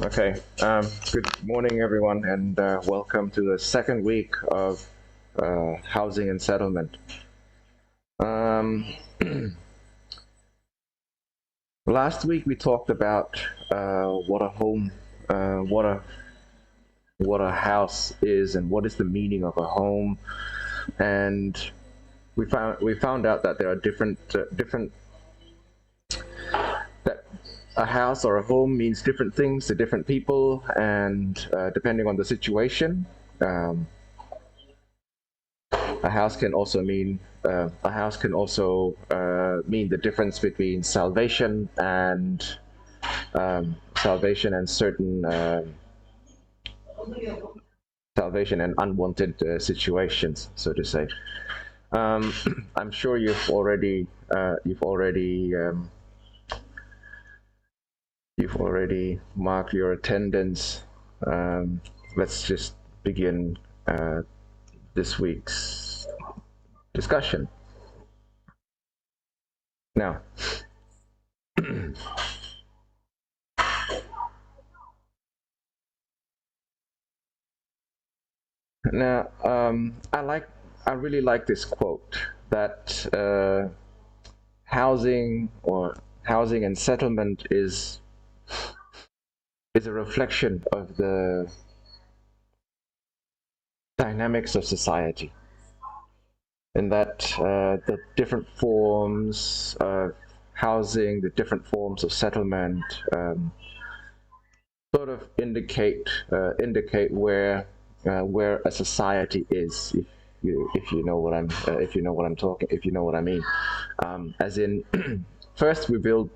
Okay. Good morning, everyone, and welcome to the second week of housing and settlement. Um, Last week we talked about what a home, what a house is, and what is the meaning of a home, and we found out that there are different that a house or a home means different things to different people, and depending on the situation. Um, a house can also mean the difference between salvation and certain salvation and unwanted situations, so to say. Um, I'm sure you've already marked your attendance. Let's just begin this week's discussion. Now, I really like this quote that housing and settlement is a reflection of the dynamics of society, and that the different forms of housing, the different forms of settlement, sort of indicate where a society is. If you know what I'm if you know what I'm talking if you know what I mean, as in first we build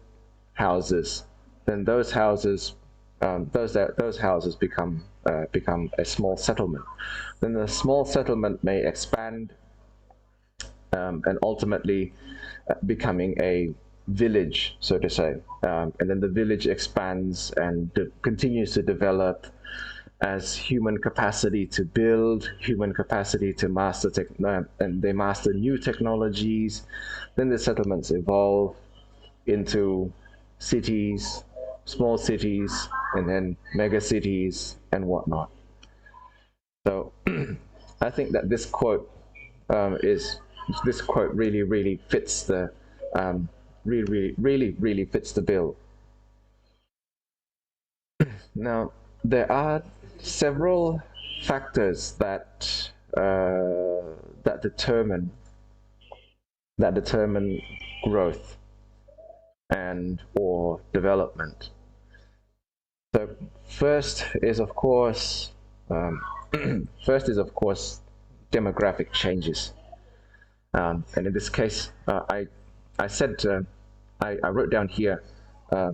houses, then those houses become a small settlement. Then the small settlement may expand, and ultimately becoming a village, so to say. And then the village expands and continues to develop as human capacity to build, human capacity to and they master new technologies. Then the settlements evolve into cities, small cities, and then mega cities and whatnot. So I think that is this quote really fits the really fits the bill. Now, there are several factors that determine growth and or development. So first is of course first is of course demographic changes, and in this case, I said I wrote down here I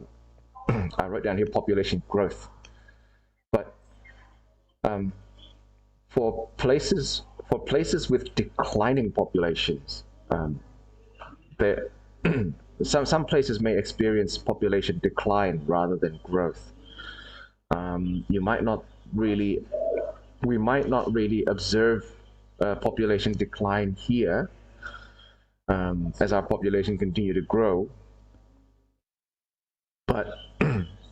wrote down here population growth, but um, for places with declining populations, there some places may experience population decline rather than growth. You might not really We might not really observe population decline here, as our population continue to grow, but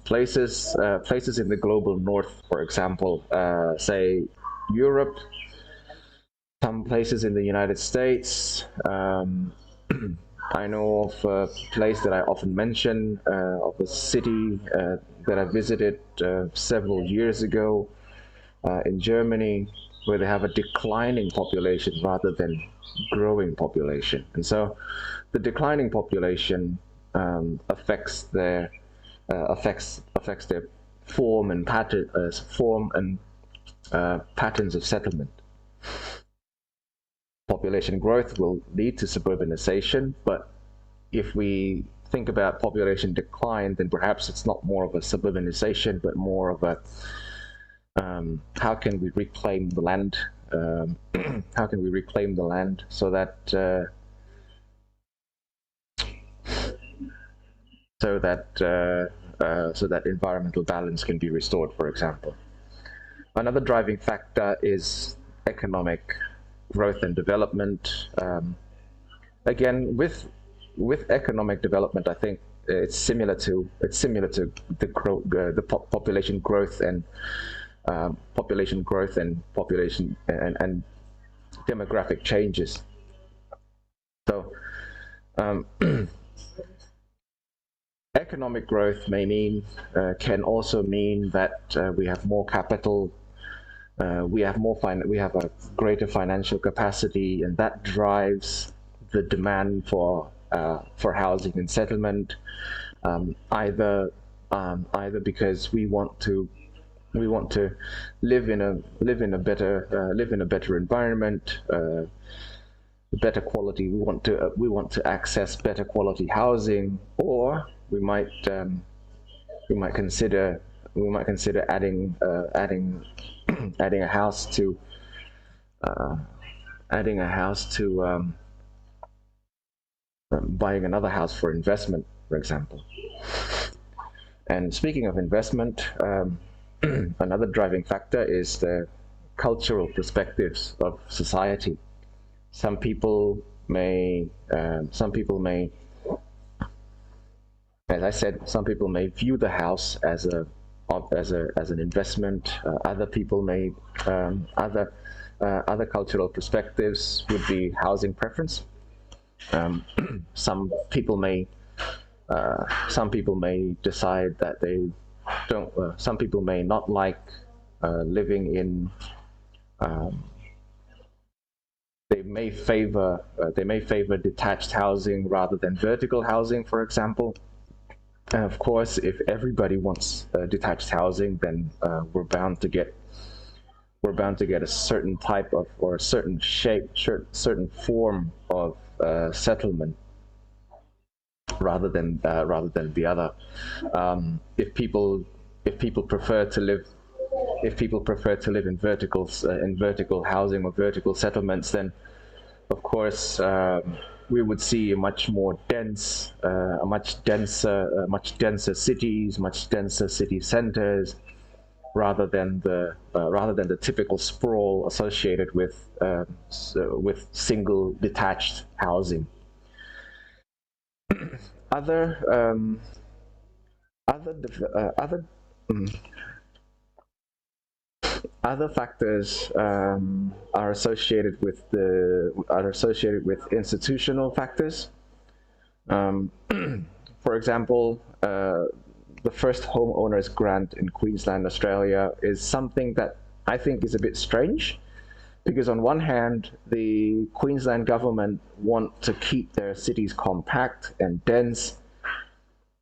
places in the global north, for example, say Europe, some places in the United States. I know of a place that I often mention, of a city that I visited several years ago in Germany, where they have a declining population rather than growing population. And so the declining population affects their form and patterns of settlement. Population growth will lead to suburbanization, but if we think about population decline, then perhaps it's not more of a suburbanization, but more of a how can we reclaim the land? How can we reclaim the land so that environmental balance can be restored, for example. Another driving factor is economic growth and development. Again, with economic development, I think it's similar to population growth and population and demographic changes. So um, economic growth can also mean that we have more capital, we have a greater financial capacity, and that drives the demand for housing and settlement, either because we want to live in a better environment, better quality. We want to access better quality housing, or we might consider adding a house to buying another house for investment, for example. And speaking of investment, another driving factor is the cultural perspectives of society. Some people may, as I said, some people may view the house as an investment. Other cultural perspectives would be housing preference. Um, some people may decide that they don't. Some people may not like living in. They may favor detached housing rather than vertical housing, for example. And of course, if everybody wants detached housing, then we're bound to get a certain type of, or a certain shape, certain form of settlement, rather than the other. If people prefer to live in vertical housing or vertical settlements, then of course we would see much denser cities, much denser city centers, rather than the typical sprawl associated with single detached housing. Other um, other other other factors are associated with institutional factors. Um, for example, the first homeowners grant in Queensland, Australia, is something that I think is a bit strange, because on one hand, the Queensland government want to keep their cities compact and dense,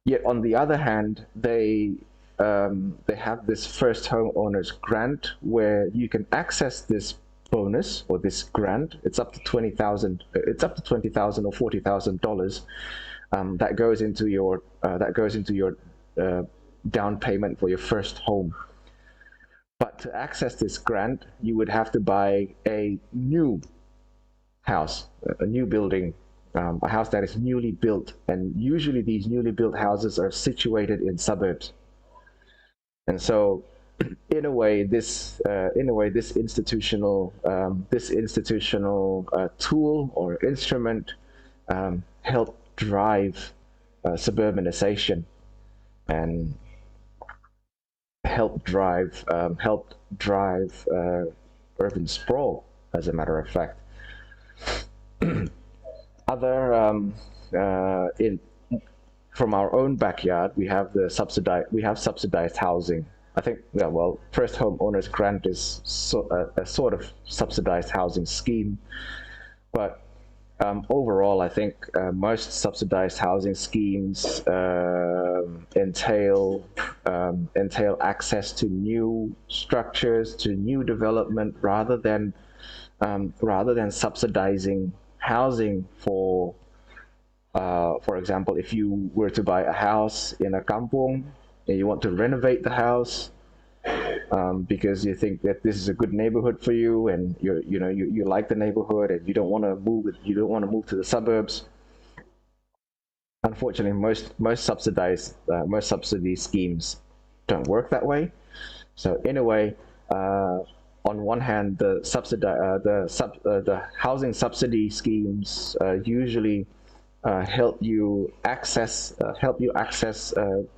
yet on the other hand, they have this first homeowners grant where you can access this bonus or this grant. It's up to 20,000. It's up to 20,000 or $40,000 that goes into your down payment for your first home. But to access this grant, you would have to buy a new house, a new building, a house that is newly built, and usually these newly built houses are situated in suburbs. And so, in a way, this institutional tool or instrument helped drive suburbanization, and helped drive urban sprawl. As a matter of fact, other in from our own backyard, we have subsidized housing. I think, yeah, well, first homeowners grant is a sort of subsidized housing scheme, but overall, I think most subsidized housing schemes entail access to new structures, to new development, rather than subsidizing housing for example, if you were to buy a house in a kampong and you want to renovate the house because you think that this is a good neighborhood for you, and you like the neighborhood, and you don't want to move to the suburbs. Unfortunately, most subsidy schemes don't work that way. So in a way, on one hand, the housing subsidy schemes usually help you access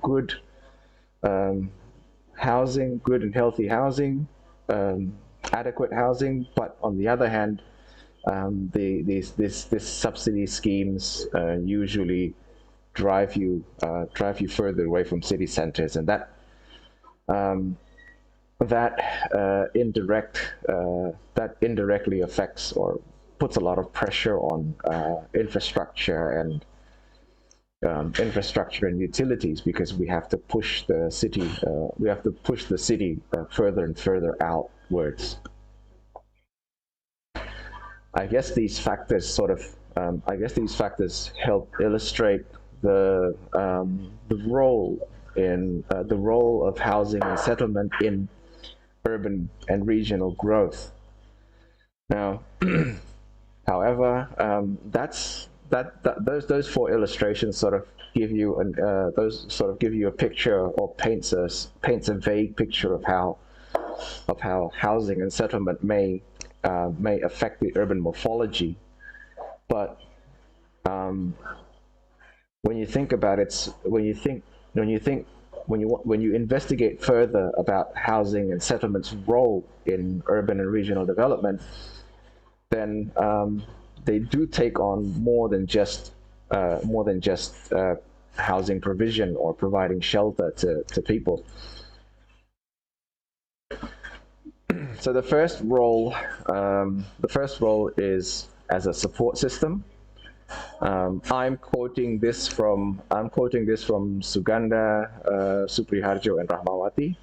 good housing, good and healthy housing, adequate housing. But on the other hand, these subsidy schemes usually drive you further away from city centers, and that indirectly affects or puts a lot of pressure on infrastructure and utilities, because we have to push the city further and further outwards. I guess these factors help illustrate the role of housing and settlement in urban and regional growth. Now, however, those four illustrations sort of give you a picture, or paints a vague picture of how housing and settlement may affect the urban morphology. But when you think about it, when you investigate further about housing and settlement's role in urban and regional development, then they do take on more than just housing provision or providing shelter to people. So the first role is as a support system. I'm quoting this from Suganda, Supriharjo, and Rahmawati.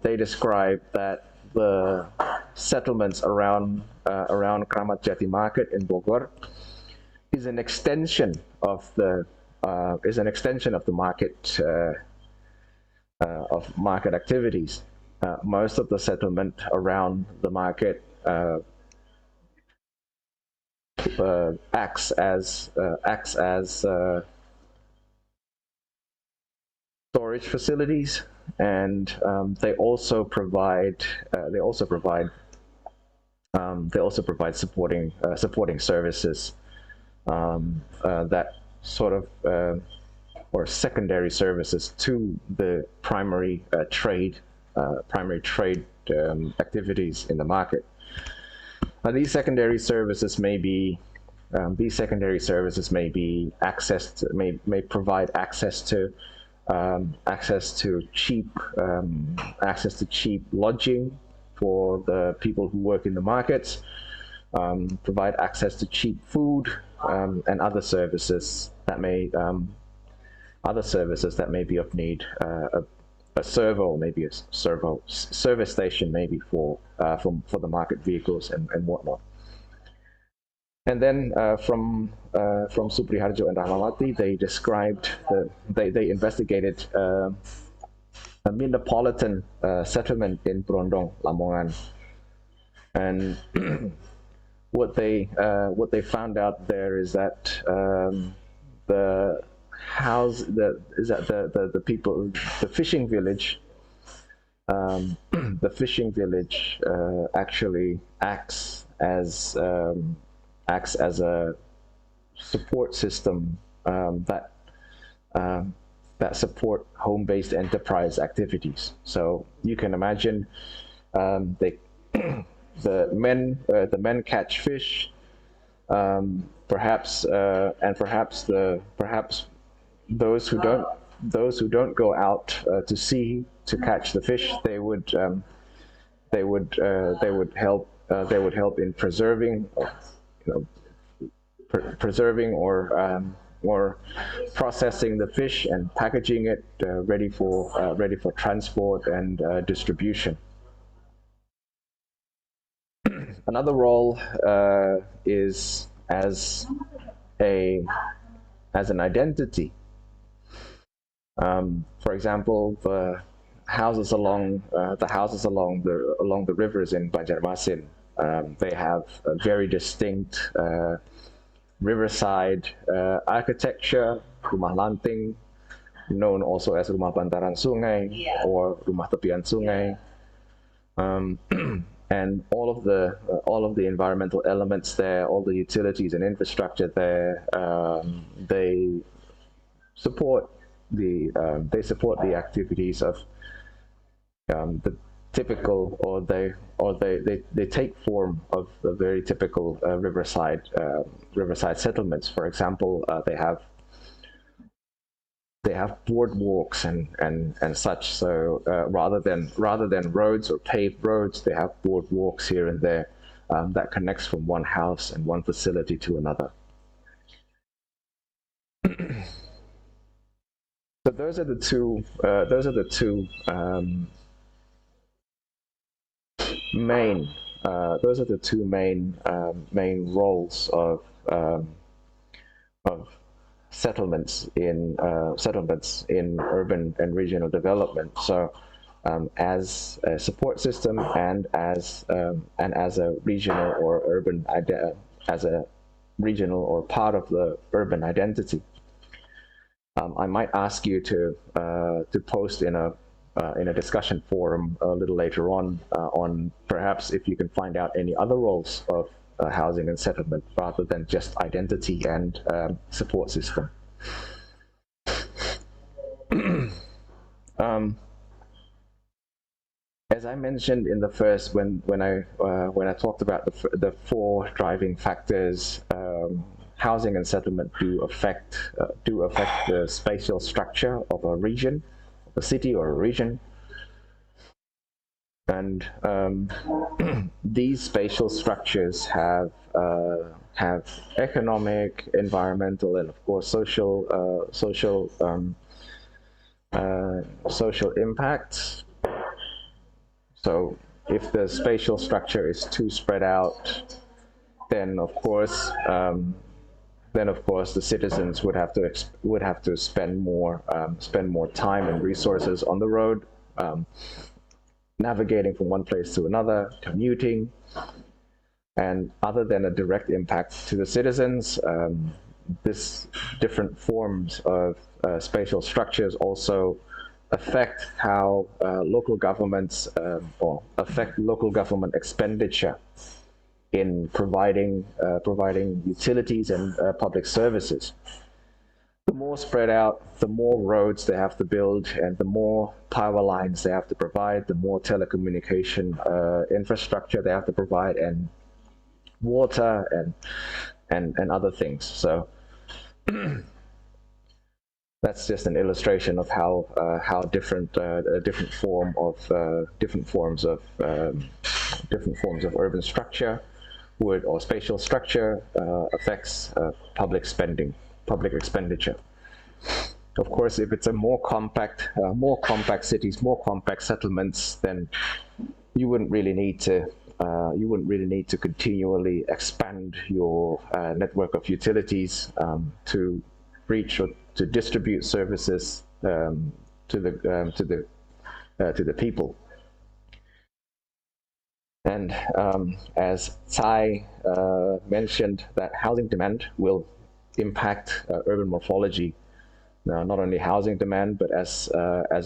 They describe that the settlements around Kramat Jati Market in Bogor is an extension of the market activities. Most of the settlement around the market acts as storage facilities, and they also provide supporting services that sort of or secondary services to the primary trade activities in the market. These secondary services may provide access to cheap lodging for the people who work in the markets, provide access to cheap food, and other services that may be of need. A servo, maybe a service station, maybe for the market vehicles and whatnot. And then from Supriharjo and Rahmawati, they investigated a metropolitan settlement in Brondong, Lamongan, and what they found out there is that the fishing village actually acts as a support system that support home-based enterprise activities. So you can imagine the men catch fish, perhaps those who don't go out to sea to catch the fish, they would help in preserving or processing the fish and packaging it ready for transport and distribution. Another role is as an identity. For example, the houses along the rivers in Banjarmasin, they have a very distinct riverside architecture, rumah lanting, known also as rumah bantaran sungai or rumah tepian sungai. and all of the environmental elements there, all the utilities and infrastructure there, they support the activities of the typical, or they take form of the very typical riverside settlements. For example, they have boardwalks and such. So rather than roads or paved roads, they have boardwalks here and there that connects from one house and one facility to another. So those are the two. Main. Those are the two main roles of settlements in urban and regional development. So, as a support system and as a regional or urban as a regional or part of the urban identity. I might ask you to post in a discussion forum a little later on perhaps if you can find out any other roles of housing and settlement rather than just identity and support system. As I mentioned in the first, when I talked about the four driving factors, housing and settlement do affect the spatial structure of a region, a city or a region, and these spatial structures have economic, environmental, and of course social impacts. So if the spatial structure is too spread out, then of course the citizens would have to spend more time and resources on the road, navigating from one place to another, commuting. And other than a direct impact to the citizens, this different forms of spatial structures also affect how local governments or affect local government expenditure in providing utilities and public services. The more spread out, the more roads they have to build, and the more power lines they have to provide, the more telecommunication infrastructure they have to provide, and water and other things. So that's just an illustration of how different forms of urban structure or spatial structure affects public spending, public expenditure. Of course, if it's a more compact cities, more compact settlements, then you wouldn't really need to continually expand your network of utilities to reach or to distribute services to the people. And as Tsai mentioned, that housing demand will impact urban morphology. Now, not only housing demand, but as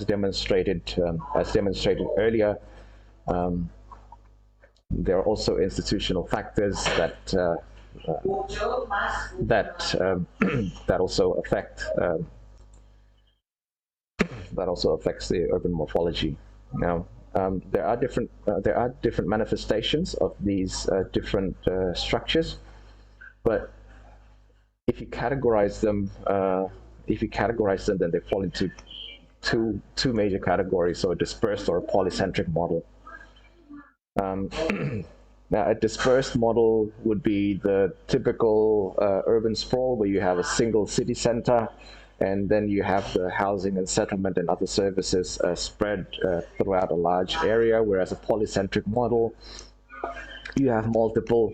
demonstrated earlier, there are also institutional factors that also affects the urban morphology. Now, there are different manifestations of these different structures, but if you categorize them, then they fall into two major categories: so a dispersed or a polycentric model. Now, a dispersed model would be the typical urban sprawl where you have a single city center, and then you have the housing and settlement and other services spread throughout a large area. Whereas a polycentric model, you have multiple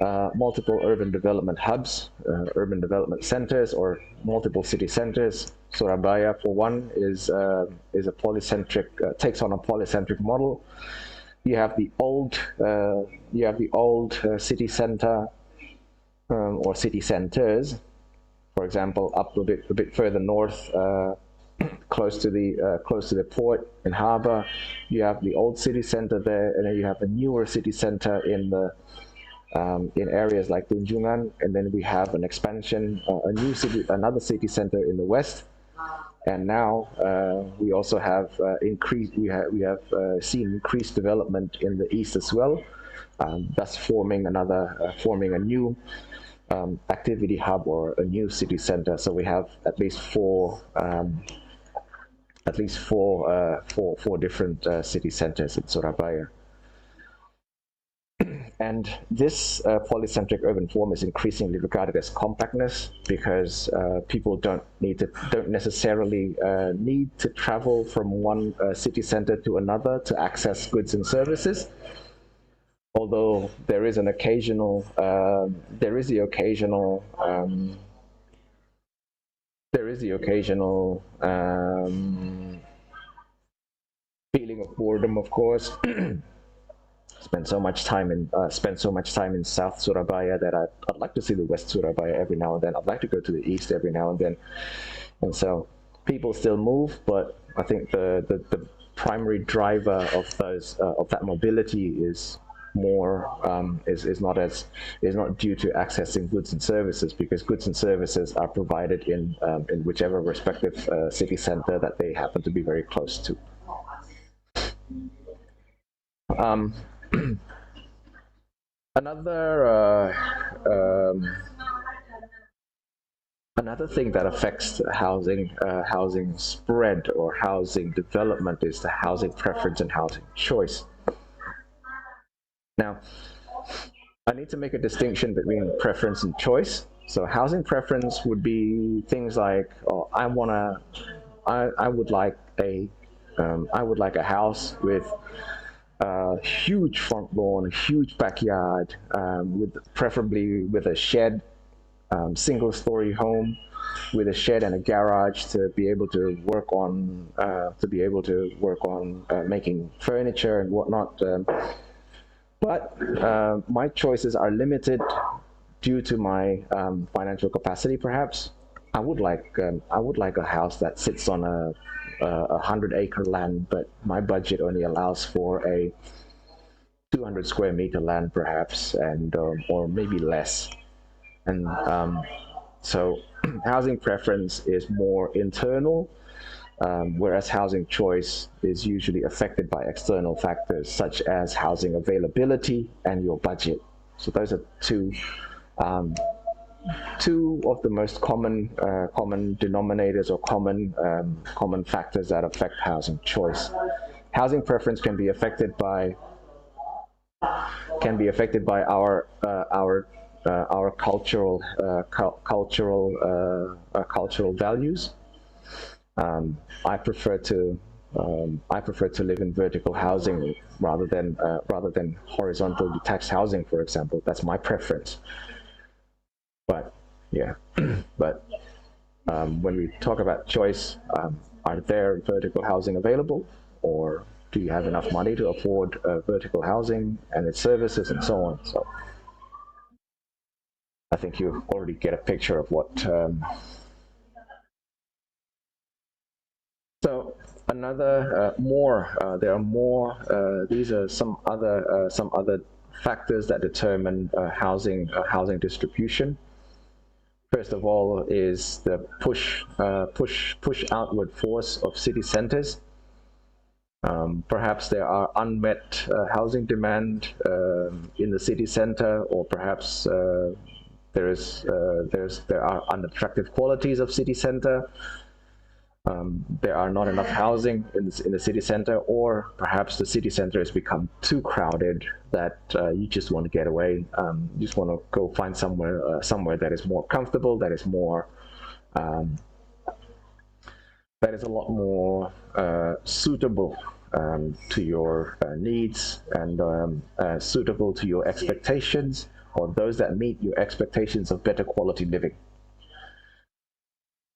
urban development hubs, urban development centers, or multiple city centers. Surabaya, for one, is a polycentric, takes on a polycentric model. You have the old city center or city centers. For example, up a bit further north, close to the port and harbor. You have the old city center there, and then you have a newer city center in areas like Tunjungan, and then we have an expansion, another city center in the west. And now we also have seen increased development in the east as well, thus forming a new activity hub or a new city center. So we have at least four different city centers in Surabaya. And this polycentric urban form is increasingly regarded as compactness because people don't necessarily need to travel from one city center to another to access goods and services. Although there is the occasional feeling of boredom, of course. Spent so much time in South Surabaya that I'd like to see the West Surabaya every now and then. I'd like to go to the East every now and then. And so people still move, but I think the primary driver of that mobility is is not due to accessing goods and services, because goods and services are provided in whichever respective city center that they happen to be very close to. Another thing that affects housing spread or housing development is the housing preference and housing choice. Now, I need to make a distinction between preference and choice. So housing preference would be things like, oh, I would like a house with a huge front lawn, a huge backyard, preferably with a shed, single-story home with a shed and a garage to be able to work on making furniture and whatnot. But my choices are limited due to my financial capacity. Perhaps I would like a house that sits on a 100-acre land, but my budget only allows for a 200 square meter land, perhaps, and or maybe less. And so housing preference is more internal, whereas housing choice is usually affected by external factors such as housing availability and your budget. So those are two of the most common denominators or common factors that affect housing choice. Housing preference can be affected by our cultural values. I prefer to live in vertical housing rather than horizontal detached housing, for example. That's my preference. But yeah, but when we talk about choice, are there vertical housing available, or do you have enough money to afford vertical housing and its services and so on? So I think you already get a picture of what. So another there are more. These are some other factors that determine housing distribution. First of all is the push outward force of city centers. Perhaps there are unmet housing demand in the city center, or perhaps there are unattractive qualities of city center. There are not enough housing in the city center, or perhaps the city center has become too crowded that you just want to get away. You just want to go find somewhere that is more comfortable, that is a lot more suitable to your needs and suitable to your expectations, or those that meet your expectations of better quality living.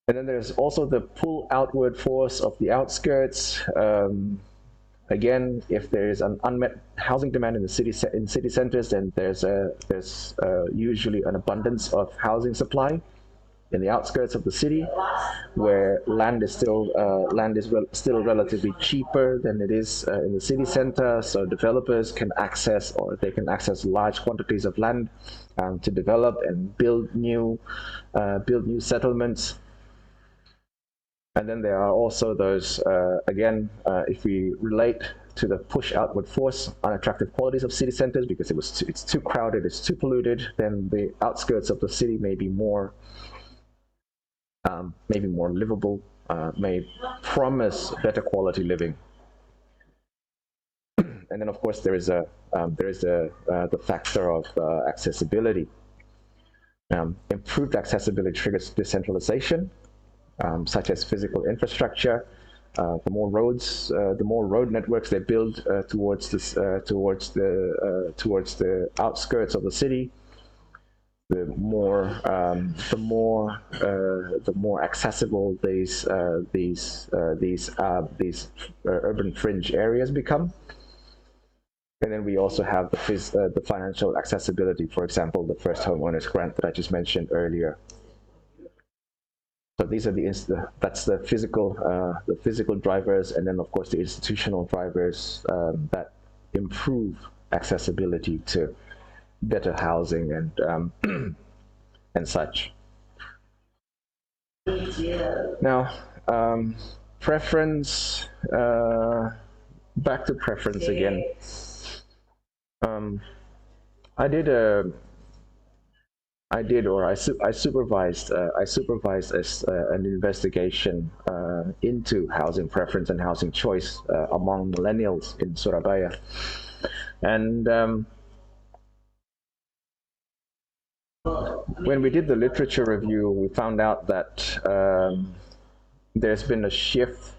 And then there's also the pull outward force of the outskirts. Again, if there is an unmet housing demand in city centers, then there's usually an abundance of housing supply. in the outskirts of the city, where land is still relatively cheaper than it is in the city center. So developers can access, or they can access large quantities of land to develop and build new settlements. And then there are also those, if we relate to the push outward force, unattractive qualities of city centers, because it's too crowded, it's too polluted, then the outskirts of the city may be more livable, may promise better quality living. And then, of course, there is the factor of accessibility. Improved accessibility triggers decentralization, such as physical infrastructure. The more road networks they build towards the outskirts of the city, the more accessible these urban fringe areas become. And then we also have the financial accessibility, for example, the first homeowners grant that I just mentioned earlier. So these are that's the physical drivers, and then of course the institutional drivers that improve accessibility to better housing and such. Now, preference. Back to preference again. I supervised an investigation into housing preference and housing choice among millennials in Surabaya, and when we did the literature review, we found out that there's been a shift,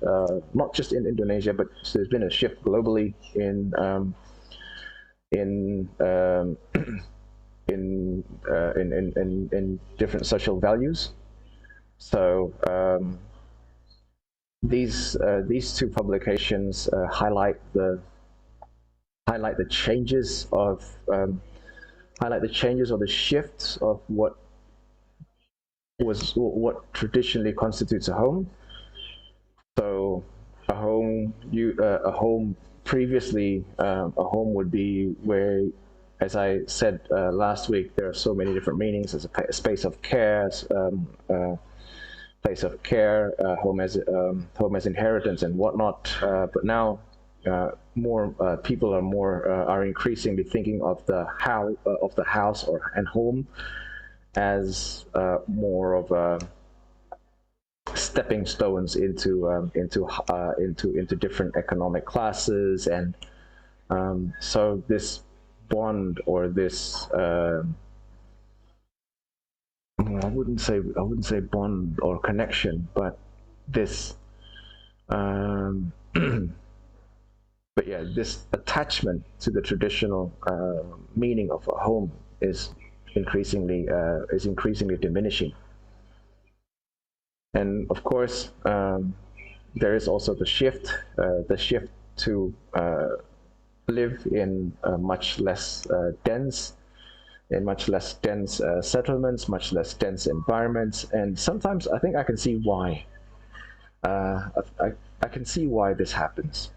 not just in Indonesia, but there's been a shift globally in different social values. So these two publications highlight the changes of the shifts of what traditionally constitutes a home. So a home previously, a home would be where, as I said last week, there are so many different meanings. As a space of care, home as inheritance and whatnot. But now, more people are increasingly thinking of the house and home as more of a stepping stones into different economic classes, and so this bond, or this I wouldn't say bond or connection, but this but yeah, this attachment to the traditional meaning of a home is increasingly diminishing. And of course, there is also the shift to live in much less dense settlements, much less dense environments. And sometimes I think I can see why. I can see why this happens.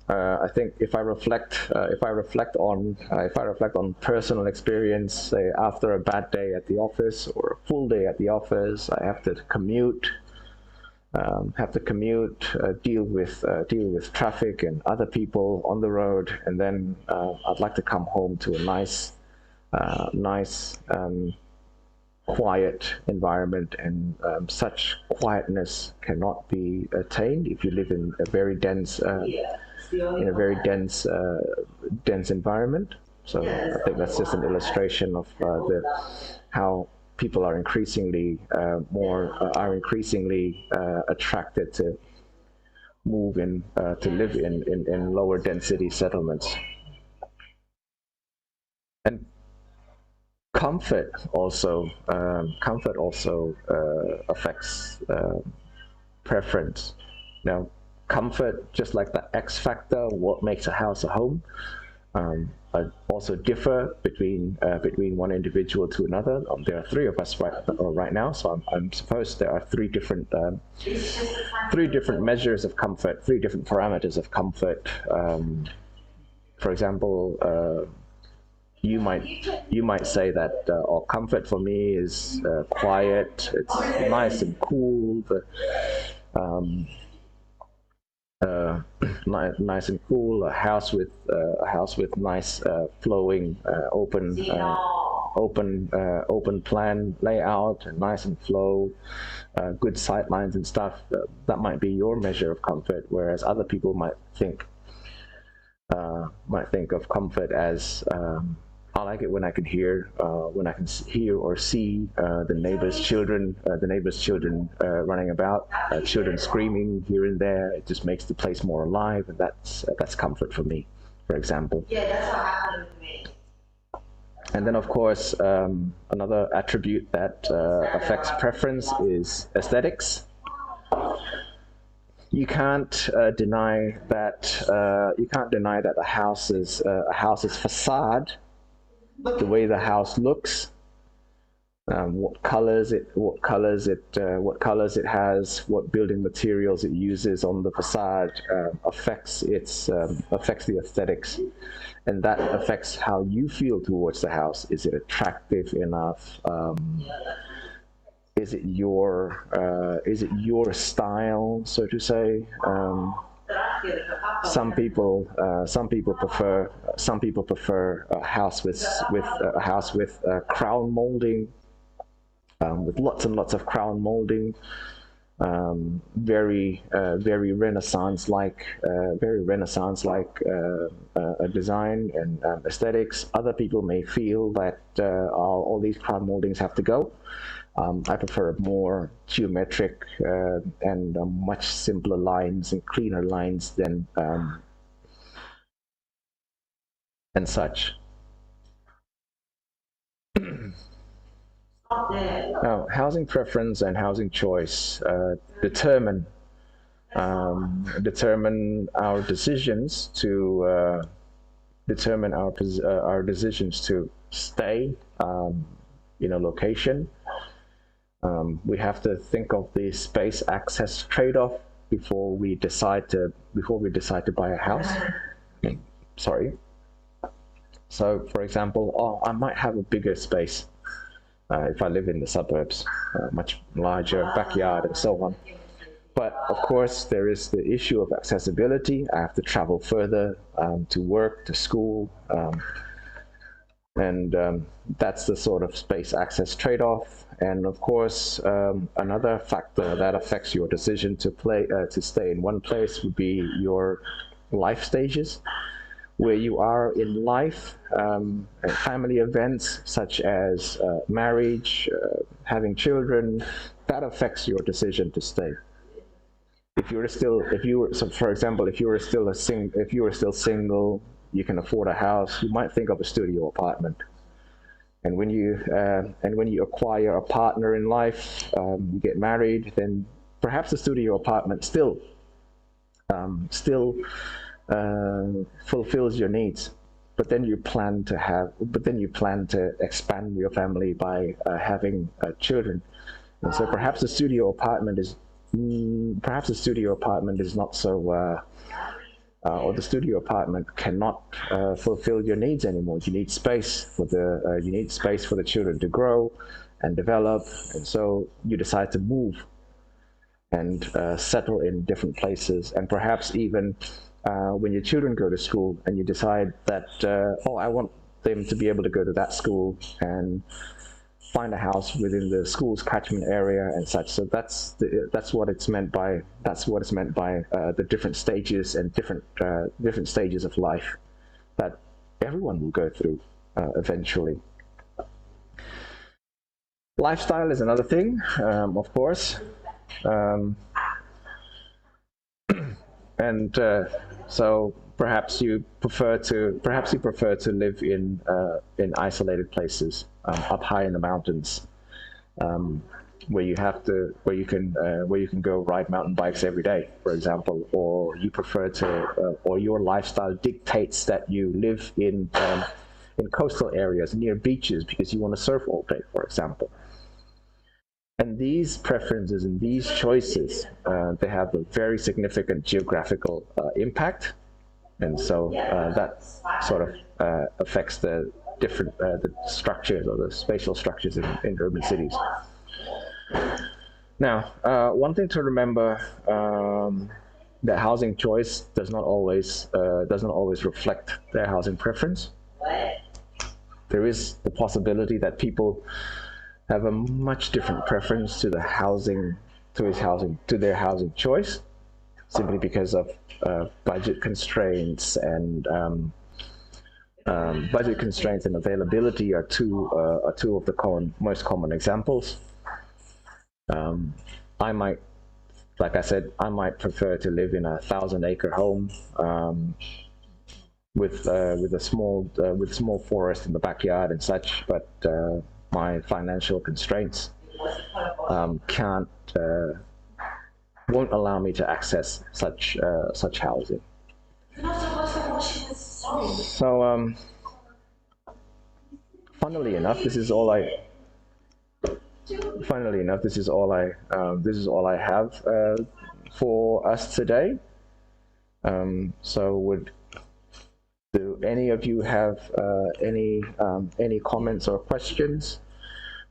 I think if I reflect on personal experience, say after a bad day at the office or a full day at the office, I have to commute, deal with traffic and other people on the road, and then I'd like to come home to a nice, quiet environment, and such quietness cannot be attained if you live in a very dense environment. So I think that's just an illustration of how people are increasingly attracted to move in to live in lower density settlements. And comfort also affects preference. Now, comfort, just like the X factor, what makes a house a home, also differ between one individual to another. There are three of us right now, so I'm supposed there are three different measures of comfort, three different parameters of comfort. For example, you might say that comfort for me is quiet. It's nice and cool. Nice and cool. A house with nice flowing open plan layout, and nice and flow, good sight lines and stuff. That might be your measure of comfort, whereas other people might think of comfort as I like it when I can hear or see the neighbors' children running about, children screaming here and there. It just makes the place more alive, and that's comfort for me, for example. Yeah, that's what happened to me. And then, of course, another attribute that affects preference is aesthetics. You can't deny that a house's facade, the way the house looks, what colors it has, what building materials it uses on the facade affects the aesthetics, and that affects how you feel towards the house. Is it attractive enough? Is it your style, so to say? Some people prefer a house with crown molding, with lots and lots of crown molding, very Renaissance-like, a design and aesthetics. Other people may feel that all these crown moldings have to go. I prefer more geometric and much simpler lines and cleaner lines than and such. Now, housing preference and housing choice determine our decisions to stay in a location. We have to think of the space access trade-off before we decide to buy a house. Sorry. So, for example, I might have a bigger space if I live in the suburbs, much larger backyard and so on. But of course, there is the issue of accessibility. I have to travel further to work, to school, and that's the sort of space access trade-off. And of course, another factor that affects your decision to stay in one place would be your life stages, where you are in life, family events such as marriage, having children. That affects your decision to stay. For example, if you were still single, you can afford a house, you might think of a studio apartment. And when you acquire a partner in life, you get married, then perhaps the studio apartment still fulfills your needs. But then you plan to expand your family by having children. And so perhaps the studio apartment is not so. Or the studio apartment cannot fulfill your needs anymore. You need space for the children to grow and develop, and so you decide to move and settle in different places. And perhaps even when your children go to school, and you decide that I want them to be able to go to that school, and find a house within the school's catchment area and such. So that's what it's meant by the different stages and different stages of life that everyone will go through eventually. Lifestyle is another thing, of course, and so perhaps you prefer to live in isolated places, up high in the mountains. where you can go ride mountain bikes every day, for example, or you prefer to, or your lifestyle dictates that you live in coastal areas near beaches because you want to surf all day, for example. And these preferences and these choices, they have a very significant geographical impact, and so that sort of affects the different the structures or the spatial structures in urban cities. Now, one thing to remember, that housing choice does not always reflect their housing preference. There is the possibility that people have a much different preference to their housing choice, simply because of budget constraints and availability are two of the most common examples. I might, like I said, I might prefer to live in a 1,000-acre home with a small forest in the backyard and such, but my financial constraints won't allow me to access such housing. So, funnily enough, this is all I have for us today. So do any of you have any comments or questions,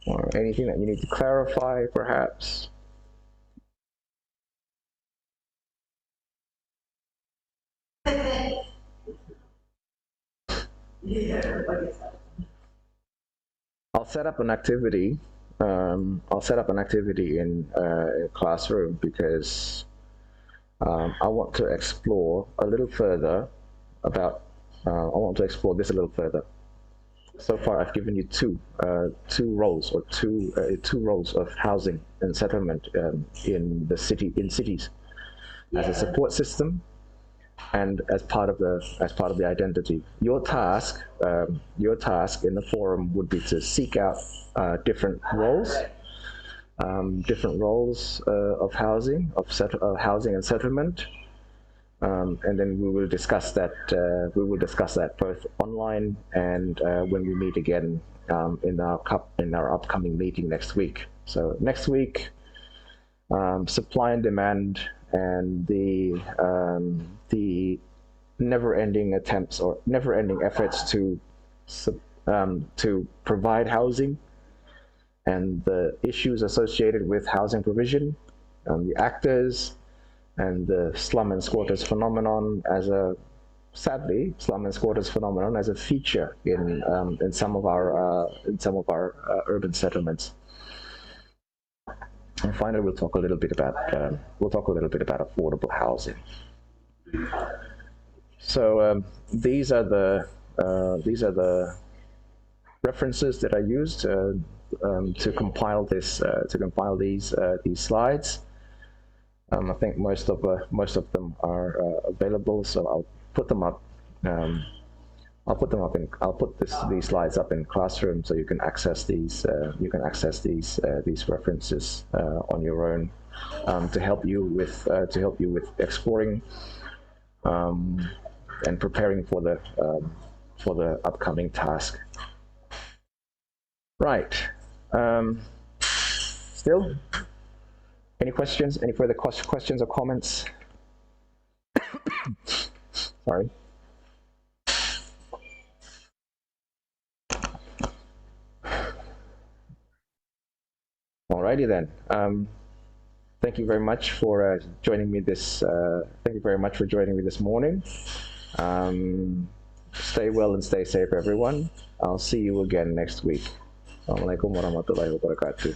or anything that you need to clarify, perhaps? I'll set up an activity. In a classroom because I want to explore a little further about. I want to explore this a little further. So far, I've given you two roles of housing and settlement in cities, as a support system and as part of the identity. Your task in the forum would be to seek out different roles of housing and settlement, and then we will discuss that. Both online and when we meet again in our upcoming meeting next week. So next week, supply and demand and the never-ending efforts to provide housing and the issues associated with housing provision, the actors, and the slum and squatters phenomenon as a feature in some of our urban settlements. And finally, we'll talk a little bit about affordable housing. So these are the references that I used to compile these slides. I think most of them are available, so I'll put them up. I'll put these slides up in Classroom, so you can access these. These references on your own to help you with exploring and preparing for the upcoming task. Right. Still, any questions? Any further questions or comments? Sorry. Alrighty then. Thank you very much for joining me this. Thank you very much for joining me this morning. Stay well and stay safe, everyone. I'll see you again next week. Assalamualaikum warahmatullahi wabarakatuh.